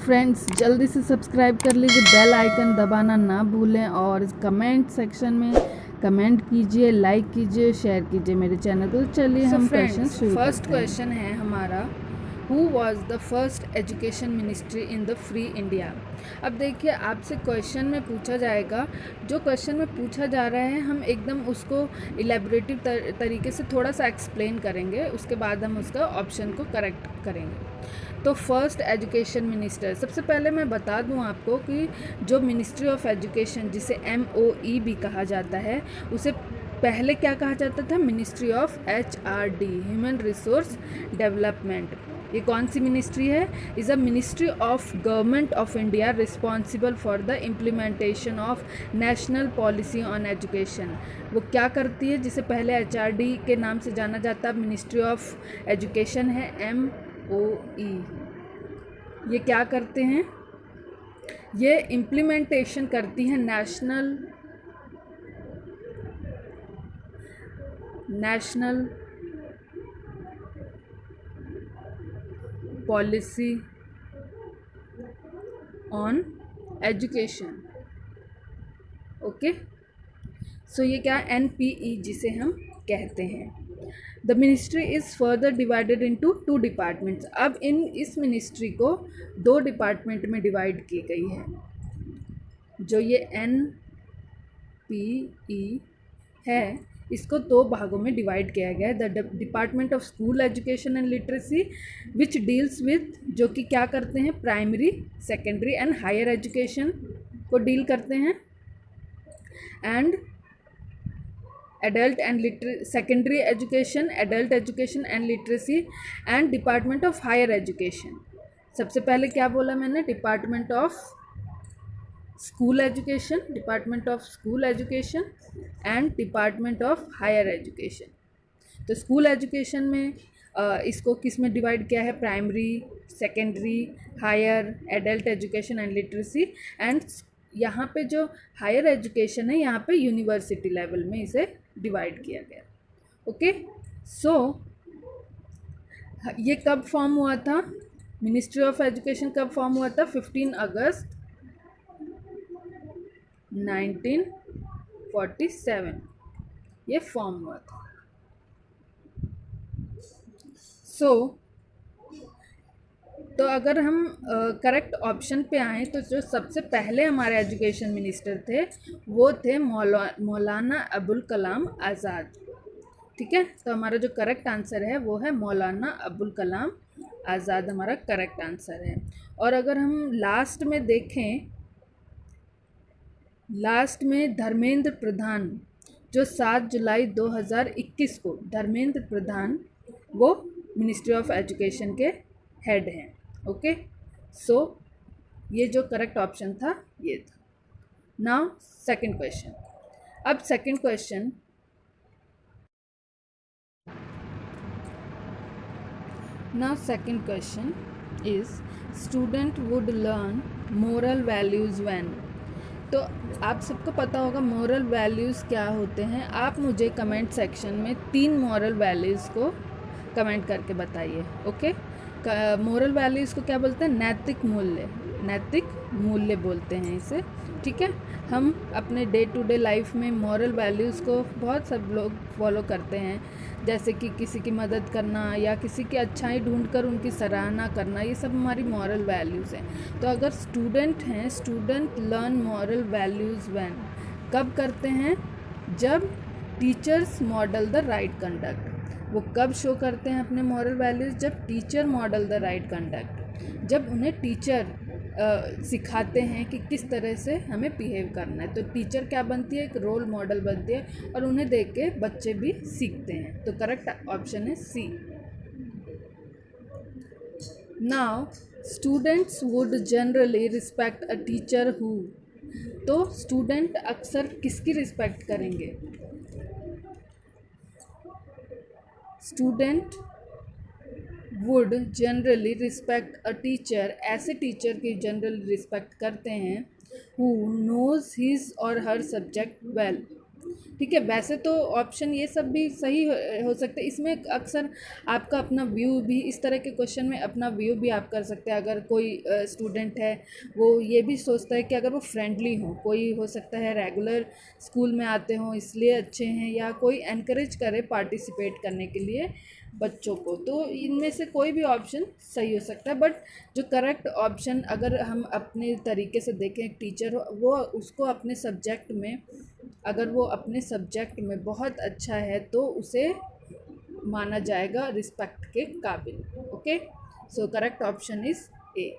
Friends जल्दी से subscribe कर लीजिए, बेल आइकन दबाना ना भूलें और कमेंट सेक्शन में कमेंट कीजिए, लाइक कीजिए, शेयर कीजिए मेरे चैनल को। तो चलिए हम क्वेश्चन शुरू फर्स्ट करते हैं। क्वेश्चन है हमारा, who was the first education ministry in the free India. अब देखिए आपसे क्वेश्चन में पूछा जाएगा, जो क्वेश्चन में पूछा जा रहा है हम एकदम उसको इलेबोरेटिव तरीके से थोड़ा सा एक्सप्लेन करेंगे, उसके बाद हम उसका ऑप्शन को करेक्ट करेंगे। तो फर्स्ट एजुकेशन मिनिस्टर, सबसे पहले मैं बता दूं आपको कि जो मिनिस्ट्री ऑफ एजुकेशन जिसे MOE भी कहा जाता है, उसे पहले क्या कहा जाता था? Ministry of HRD, human resource development. ये कौन सी मिनिस्ट्री है? Is a ministry of government of India responsible for the implementation of national policy on education. वो क्या करती है? जिसे पहले HRD के नाम से जाना जाता है, मिनिस्ट्री ऑफ एजुकेशन है MOE। ये क्या करते हैं? ये इम्प्लीमेंटेशन करती है national policy on education. Okay, so ये क्या? NPE जिसे हम कहते हैं। The ministry is further divided into 2 departments. अब इस मिनिस्ट्री को 2 डिपार्टमेंट में डिवाइड की गई है। जो ये NPE है, इसको 2 भागों में डिवाइड किया गया है। The department of school education and literacy which deals with, जो कि क्या करते हैं? Primary, secondary and higher education को डील करते हैं। And adult and secondary education, adult education and literacy and department of higher education. सबसे पहले क्या बोला मैंने? Department of school education, department of school education and department of higher education. तो school education में इसको किस में डिवाइड किया है? Primary, secondary, higher, adult education and literacy. And यहाँ पे जो हायर एजुकेशन है, यहाँ पे यूनिवर्सिटी लेवल में इसे डिवाइड किया गया। ओके, सो ये कब फॉर्म हुआ था? मिनिस्ट्री ऑफ एजुकेशन कब फॉर्म हुआ था? 15 अगस्त 1947 ये फॉर्म हुआ था। तो अगर हम करेक्ट ऑप्शन पे आए तो जो सबसे पहले हमारे एजुकेशन मिनिस्टर थे वो थे मौलाना अबुल कलाम आज़ाद। ठीक है, तो हमारा जो करेक्ट आंसर है वो है मौलाना अबुल कलाम आज़ाद, हमारा करेक्ट आंसर है। और अगर हम लास्ट में देखें, लास्ट में धर्मेंद्र प्रधान, जो 7 जुलाई 2021 को धर्मेंद्र प्रधान वो मिनिस्ट्री ऑफ एजुकेशन के हेड हैं। ओके, सो ये जो करेक्ट ऑप्शन था ये था। Now second question. अब second question, now second question is student would learn moral values when. तो आप सबको पता होगा मोरल वैल्यूज़ क्या होते हैं। आप मुझे कमेंट सेक्शन में 3 मोरल वैल्यूज़ को कमेंट करके बताइए। ओके, मोरल वैल्यूज़ को क्या बोलते हैं? नैतिक मूल्य, नैतिक मूल्य बोलते हैं इसे। ठीक है, हम अपने डे टू डे लाइफ में मॉरल वैल्यूज़ को बहुत सब लोग फॉलो करते हैं, जैसे कि किसी की मदद करना या किसी की अच्छाई ढूंढकर उनकी सराहना करना, ये सब हमारी मॉरल वैल्यूज़ हैं। तो अगर स्टूडेंट हैं, student learn moral values when, कब करते हैं? जब teachers model the right conduct. वो कब शो करते हैं अपने मॉरल वैल्यूज़? जब teacher model the right conduct, जब उन्हें टीचर सिखाते हैं कि किस तरह से हमें बिहेव करना है। तो टीचर क्या बनती है? एक रोल मॉडल बनती है और उन्हें देख के बच्चे भी सीखते हैं। तो करेक्ट ऑप्शन है C. Now students would generally respect a teacher who. तो स्टूडेंट अक्सर किसकी रिस्पेक्ट करेंगे? Student would generally respect a teacher, ऐसे टीचर की जनरल रिस्पेक्ट करते हैं हु नोज़ हिज और हर सब्जेक्ट वेल, ठीक है। वैसे तो ऑप्शन ये सब भी सही हो सकते हैं, इसमें अक्सर आपका अपना व्यू भी, इस तरह के क्वेश्चन में अपना व्यू भी आप कर सकते हैं। अगर कोई स्टूडेंट है वो ये भी सोचता है कि अगर वो फ्रेंडली हो, कोई हो सकता है रेगुलर स्कूल में आते हों इसलिए अच्छे हैं, या कोई एनकरेज करे पार्टिसिपेट करने के लिए बच्चों को, तो इनमें से कोई भी ऑप्शन सही हो सकता है। बट जो करेक्ट ऑप्शन, अगर हम अपने तरीके से देखें, एक टीचर वो उसको अपने सब्जेक्ट में, अगर वो अपने सब्जेक्ट में बहुत अच्छा है तो उसे माना जाएगा रिस्पेक्ट के काबिल। Okay, so correct option is A.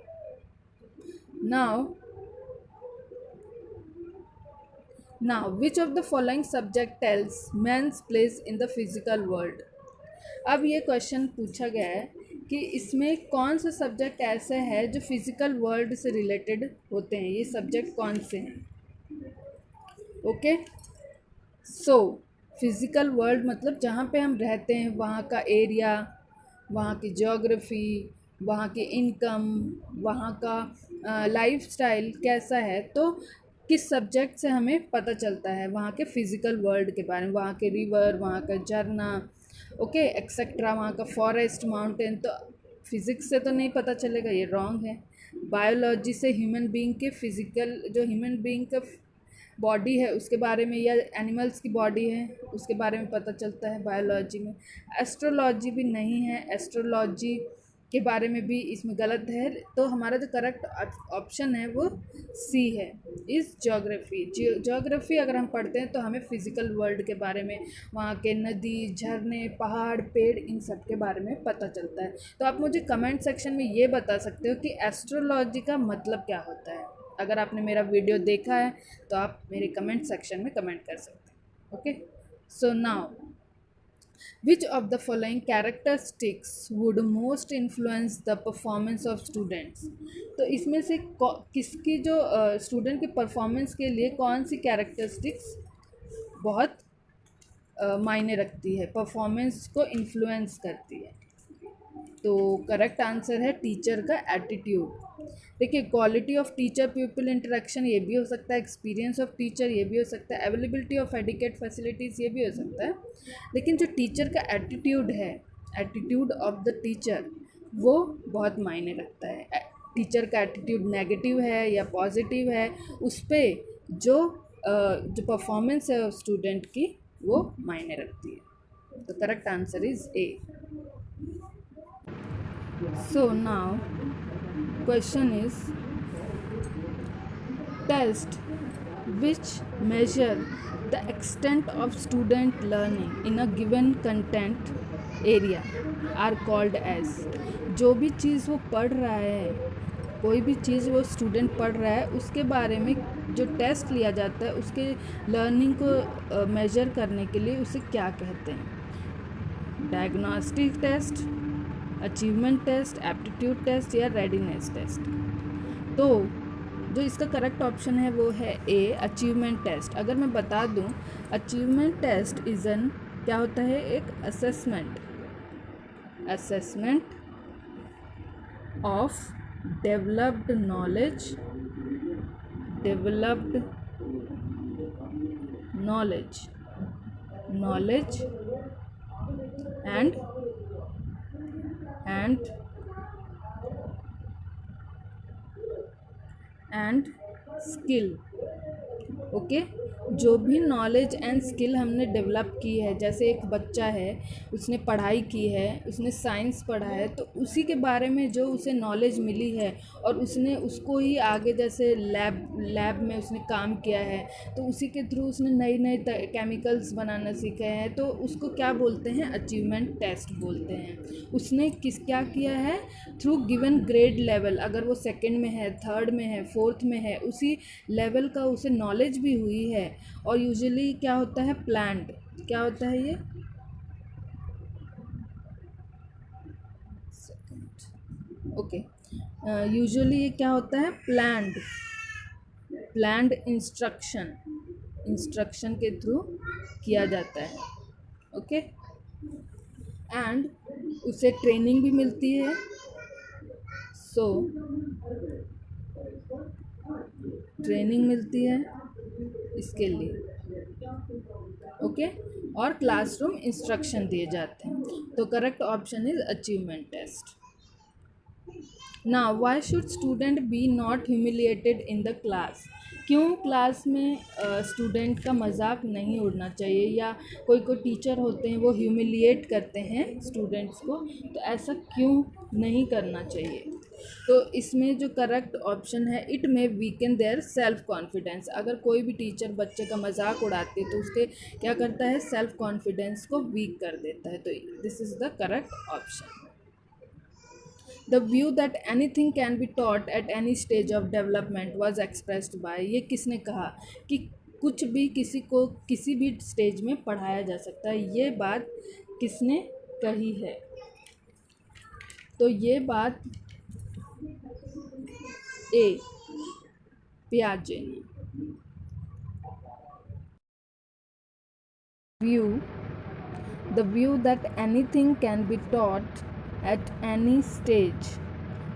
Now which of the following subject tells man's place in the physical world. अब ये क्वेश्चन पूछा गया है कि इसमें कौन सा सब्जेक्ट ऐसे है जो फिजिकल वर्ल्ड से रिलेटेड होते हैं, ये सब्जेक्ट कौन से हैं। ओके, सो फिज़िकल वर्ल्ड मतलब जहाँ पे हम रहते हैं, वहाँ का एरिया, वहाँ की ज्योग्राफी, वहाँ की इनकम, वहाँ का लाइफस्टाइल कैसा है, तो किस सब्जेक्ट से हमें पता चलता है वहाँ के फिज़िकल वर्ल्ड के बारे में, वहाँ के रिवर, वहाँ का झरना, ओके एक्सेट्रा, वहाँ का फॉरेस्ट, माउंटेन। तो फिज़िक्स से तो नहीं पता चलेगा, ये रॉन्ग है। बायोलॉजी से ह्यूमन बीइंग के फिज़िकल, जो ह्यूमन बीइंग का बॉडी है उसके बारे में, या एनिमल्स की बॉडी है उसके बारे में पता चलता है बायोलॉजी में। एस्ट्रोलॉजी भी नहीं है, एस्ट्रोलॉजी के बारे में भी इसमें गलत है। तो हमारा जो करेक्ट ऑप्शन है वो सी है, इज़ ज्योग्राफी। ज्योग्राफी अगर हम पढ़ते हैं तो हमें फिज़िकल वर्ल्ड के बारे में, वहाँ के नदी, झरने, पहाड़, पेड़, इन सब के बारे में पता चलता है। तो आप मुझे कमेंट सेक्शन में ये बता सकते हो कि एस्ट्रोलॉजी का मतलब क्या होता है। अगर आपने मेरा वीडियो देखा है तो आप मेरे कमेंट सेक्शन में कमेंट कर सकते हैं। Okay, so now which of the following characteristics would most influence the performance of students. तो इसमें से किसकी जो स्टूडेंट के परफॉर्मेंस के लिए कौन सी कैरेक्टरिस्टिक्स बहुत मायने रखती है, परफॉर्मेंस को इन्फ्लुएंस करती है। तो करेक्ट आंसर है टीचर का एटीट्यूड। देखिए, quality of teacher people interaction ये भी हो सकता है, एक्सपीरियंस ऑफ टीचर ये भी हो सकता है, अवेलेबिलिटी ऑफ एडिकेट फैसिलिटीज़ ये भी हो सकता है। लेकिन जो टीचर का एटीट्यूड है, एटीट्यूड ऑफ द टीचर, वो बहुत मायने रखता है। टीचर का एटीट्यूड नेगेटिव है या पॉजिटिव है, उस पर जो परफॉर्मेंस है स्टूडेंट की वो मायने रखती है। तो correct answer is a. So now question is, test which measure the extent of student learning in a given content area are called as। जो भी चीज़ वो पढ़ रहा है, कोई भी चीज़ वो स्टूडेंट पढ़ रहा है, उसके बारे में जो टेस्ट लिया जाता है, उसके लर्निंग को मेजर करने के लिए उसे क्या कहते हैं। Diagnostic test, achievement test, aptitude test या रेडीनेस टेस्ट। तो जो इसका करेक्ट ऑप्शन है वो है ए, अचीवमेंट टेस्ट। अगर मैं बता दूं, अचीवमेंट टेस्ट इज़ एन, क्या होता है, एक assessment of developed knowledge and skill. Okay, जो भी नॉलेज एंड स्किल हमने डेवलप की है, जैसे एक बच्चा है, उसने पढ़ाई की है, उसने साइंस पढ़ा है, तो उसी के बारे में जो उसे नॉलेज मिली है और उसने उसको ही आगे, जैसे लैब में उसने काम किया है, तो उसी के थ्रू उसने नए नए केमिकल्स बनाना सीखे हैं, तो उसको क्या बोलते हैं, अचीवमेंट टेस्ट बोलते हैं। उसने क्या किया है, थ्रू गिवन ग्रेड लेवल, अगर वो सेकंड में है, थर्ड में है, फोर्थ में है, उसी लेवल का उसे नॉलेज भी हुई है। और यूजुअली क्या होता है, प्लान्ड, क्या होता है ये, ओके, यूजुअली ये क्या होता है, प्लान्ड इंस्ट्रक्शन के थ्रू किया जाता है। ओके, एंड उसे ट्रेनिंग भी मिलती है। सो ट्रेनिंग मिलती है इसके लिए। ओके, और क्लासरूम इंस्ट्रक्शन दिए जाते हैं। तो correct option is achievement test. Now why should student be not humiliated in the class? क्यों क्लास में स्टूडेंट का मजाक नहीं उड़ना चाहिए, या कोई कोई टीचर होते हैं वो ह्यूमिलिएट करते हैं स्टूडेंट्स को, तो ऐसा क्यों नहीं करना चाहिए? तो इसमें जो करेक्ट ऑप्शन है, इट में वीकन देयर सेल्फ कॉन्फिडेंस। अगर कोई भी टीचर बच्चे का मजाक उड़ाते है तो उसके क्या करता है, सेल्फ कॉन्फिडेंस को वीक कर देता है। तो this is the correct option. The view that anything can be taught at any stage of development was expressed by, ये किसने कहा कि कुछ भी किसी को किसी भी स्टेज में पढ़ाया जा सकता है? ये बात किसने कही है? तो ये बात ए पियाजे ने। View, the view that anything can be taught at any stage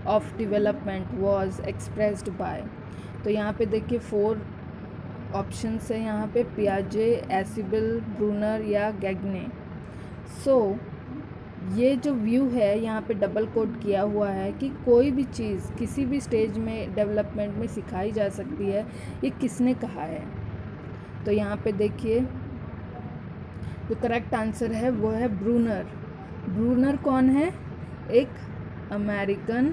of development was expressed by, तो यहाँ पे देखिए 4 ऑप्शंस है यहाँ पे, पियाजे, एसिबल, ब्रूनर या गैगने। सो ये जो व्यू है यहाँ पे डबल कोट किया हुआ है कि कोई भी चीज़ किसी भी स्टेज में डेवलपमेंट में सिखाई जा सकती है, ये किसने कहा है? तो यहाँ पे देखिए जो करेक्ट आंसर है वो है ब्रूनर। ब्रूनर कौन है? एक अमेरिकन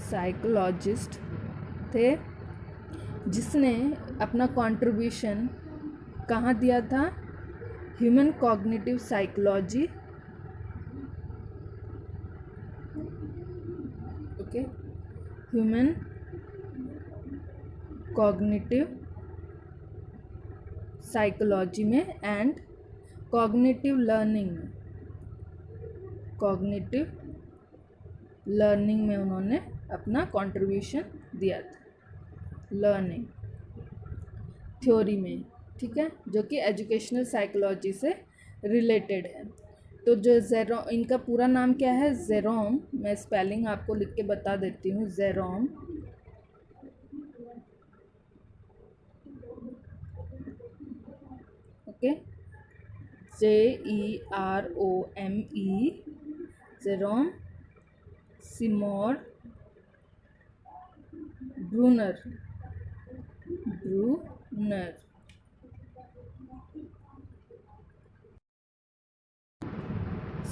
साइकोलॉजिस्ट थे, जिसने अपना कंट्रीब्यूशन कहाँ दिया था? Human cognitive psychology, okay, human cognitive psychology में एंड कॉग्निटिव लर्निंग में उन्होंने अपना कंट्रीब्यूशन दिया था, लर्निंग थ्योरी में, ठीक है, जो कि एजुकेशनल साइकोलॉजी से रिलेटेड है। तो जो जेरोम, इनका पूरा नाम क्या है? जेरोम, मैं स्पेलिंग आपको लिख के बता देती हूँ। Jerome, okay, JEROME, Jerome सिमोर Brunner.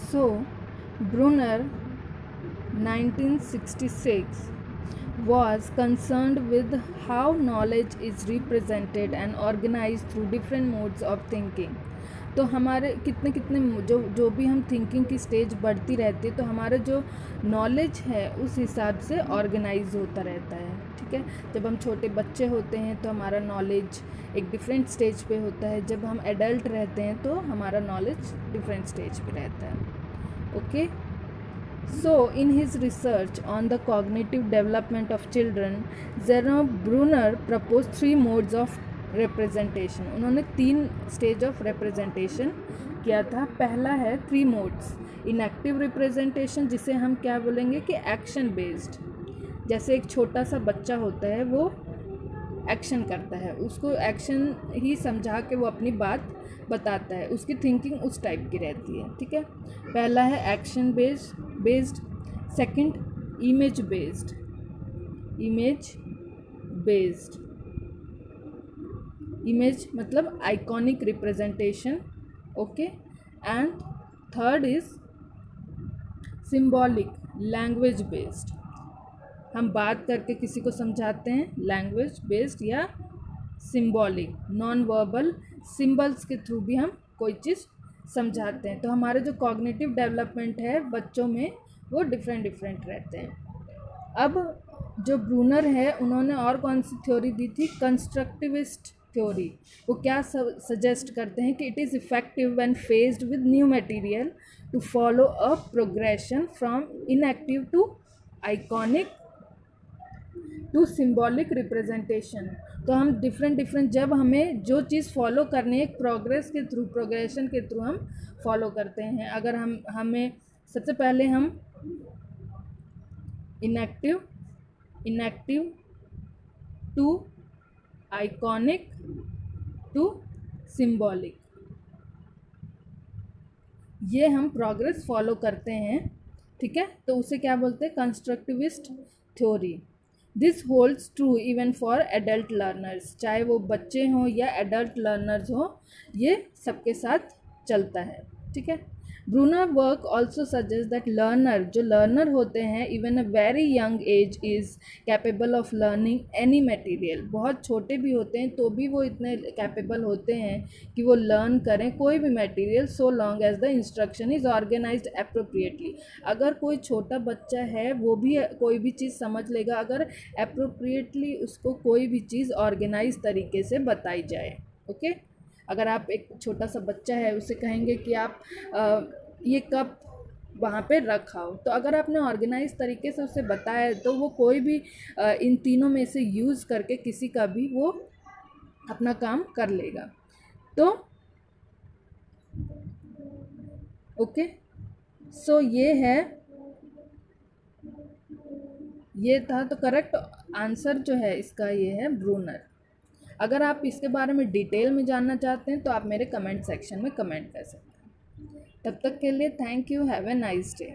So Brunner 1966 was concerned with how knowledge is represented and organized through different modes of thinking. तो हमारे कितने कितने जो भी हम थिंकिंग की स्टेज बढ़ती रहती है, तो हमारा जो नॉलेज है उस हिसाब से ऑर्गेनाइज होता रहता है, ठीक है। जब हम छोटे बच्चे होते हैं तो हमारा नॉलेज एक डिफरेंट स्टेज पे होता है, जब हम एडल्ट रहते हैं तो हमारा नॉलेज डिफरेंट स्टेज पे रहता है, okay. So, in his research on the cognitive development of children, Jerome Brunner proposed 3 modes of representation. उन्होंने 3 स्टेज ऑफ रिप्रेजेंटेशन किया था। पहला है 3 मोड्स, इनएक्टिव रिप्रेजेंटेशन, जिसे हम क्या बोलेंगे कि एक्शन बेस्ड। जैसे एक छोटा सा बच्चा होता है, वो एक्शन करता है, उसको एक्शन ही समझा के वो अपनी बात बताता है, उसकी थिंकिंग उस टाइप की रहती है, ठीक है। पहला है action based. Second image based, image मतलब iconic representation, okay. And third is symbolic language based, हम बात करके किसी को समझाते हैं, लैंग्वेज बेस्ड या सिंबॉलिक, नॉन वर्बल सिंबल्स के थ्रू भी हम कोई चीज़ समझाते हैं। तो हमारे जो कॉग्निटिव डेवलपमेंट है बच्चों में वो डिफरेंट रहते हैं। अब जो ब्रूनर है, उन्होंने और कौन सी थ्योरी दी थी? Constructivist theory. वो क्या सजेस्ट करते हैं कि it is effective when faced with new material to follow a progression from enactive to iconic to symbolic representation. तो हम डिफरेंट जब हमें जो चीज़ फॉलो करनी है, प्रोग्रेशन के थ्रू हम फॉलो करते हैं। अगर हमें सबसे पहले हम enactive to iconic to symbolic, ये हम प्रोग्रेस फॉलो करते हैं, ठीक है। तो उसे क्या बोलते हैं, constructivist theory. This holds true even for adult learners, चाहे वो बच्चे हों या एडल्ट लर्नर्स हों, ये सबके साथ चलता है, ठीक है। Bruner work also suggest that learner, जो लर्नर होते हैं, even a very young age is capable of learning any material, बहुत छोटे भी होते हैं तो भी वो इतने कैपेबल होते हैं कि वो लर्न करें कोई भी material, so long as the instruction is organised appropriately. अगर कोई छोटा बच्चा है वो भी कोई भी चीज़ समझ लेगा अगर अप्रोप्रिएटली उसको कोई भी चीज़ ऑर्गेनाइज तरीके से बताई जाए, ओके। अगर आप एक छोटा सा बच्चा है उसे कहेंगे कि आप ये कप वहाँ पे रखाओ, तो अगर आपने ऑर्गेनाइज तरीके से उसे बताया तो वो कोई भी इन तीनों में से यूज़ करके किसी का भी वो अपना काम कर लेगा। तो ओके, सो ये था। तो करेक्ट आंसर जो है इसका ये है ब्रूनर। अगर आप इसके बारे में डिटेल में जानना चाहते हैं तो आप मेरे कमेंट सेक्शन में कमेंट कर सकते हैं। तब तक के लिए thank you, have a nice day.